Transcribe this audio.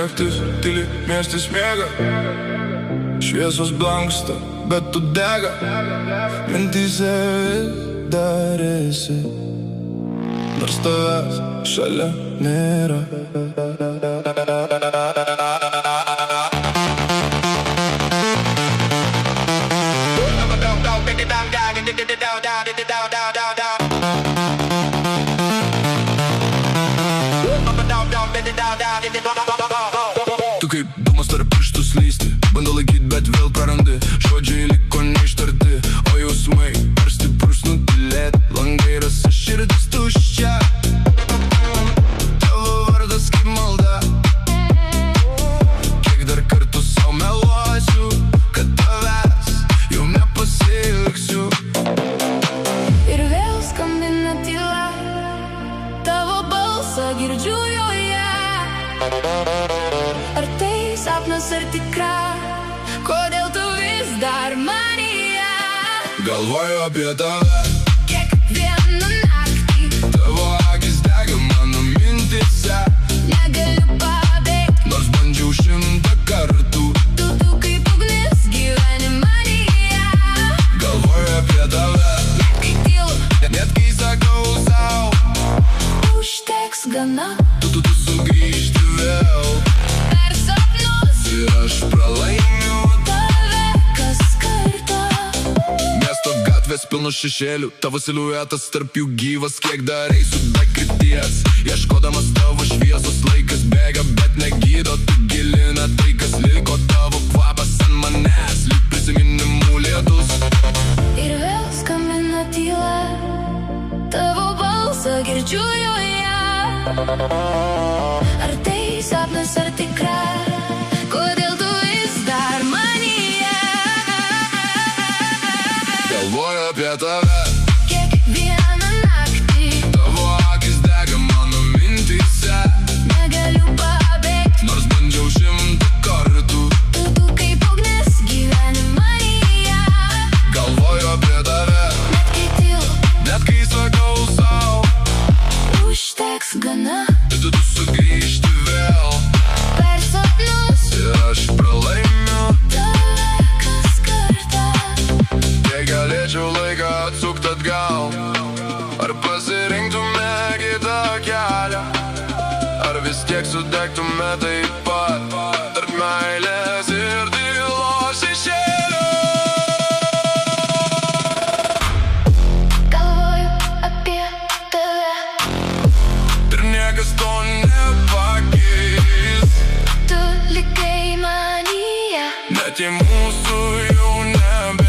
naktis, tyliai miestas miega. Šviesos blanksta, bet tu dega. Mintyse vis dar esi, nors tavęs šalia nėra. Tu kaip dūmas tarp pirštų slysti, bando laikyt, bet vėl prarandi. Žodžiai liko neištarti, o jausmai per stiprus nutylėt. Langai rasa, širdis tuščia, tavo vardas kaip malda. Kiek dar kartų sau meluosiu, kad tavęs jau nepasiilgsiu. Ir vėl skambina tyla, tavo balsą girdžiu joje. Ar tai sapnas ar tikra, kodėl tu vis dar manyje? Galvoju apie tave Kiekvieną naktį, tavo akis dega mano mintyse. negaliu pabėgt, Nors bandžiau 100 kartų, tu kaip ugnis gyveni manyje. galvoju apie tave, Net kai tylu, net kai sakau sau, užteks gana. tu sugrįžti vėl. Per sapnus Ir aš pralaimiu. tave kas kartą. Miesto gatvės pilnos šešėlių, tavo siluetas tarp jų gyvas. Kiek dar eisiu be krypties, ieškodamas tavo šviesos. Laikas bėga, bet negydo, tu gilina tai, kas liko. Tavo kvapas ant manęs, lyg prisiminimų lietus. Ir vėl skambina tyla, tavo balsą girdžiu joje. Ar tai sapnas ar tikra, kodėl tu vis dar manyje? Galvoju apie tave, Kiekvieną naktį, tavo akis dega mano mintyse. negaliu pabėgt, Nors bandžiau 100 kartų, tu kaip ugnis gyveni manyje. galvoju apie tave, Net kai tylu, net kai sakau sau, užteks gana. tu sugrįžti vėl. Per sapnus Ir aš pralaimiu. tave kas kartą. Jei galėčiau laiką atsukt atgal, ar pasirinktume kitą kelią, ar vis tiek sudegtume taip pat tarp meilės ir tylos šešėlių. Galvoju apie tave, Ir niekas to nepakeis, tu likai manyje. net jei mūsų jau nebe.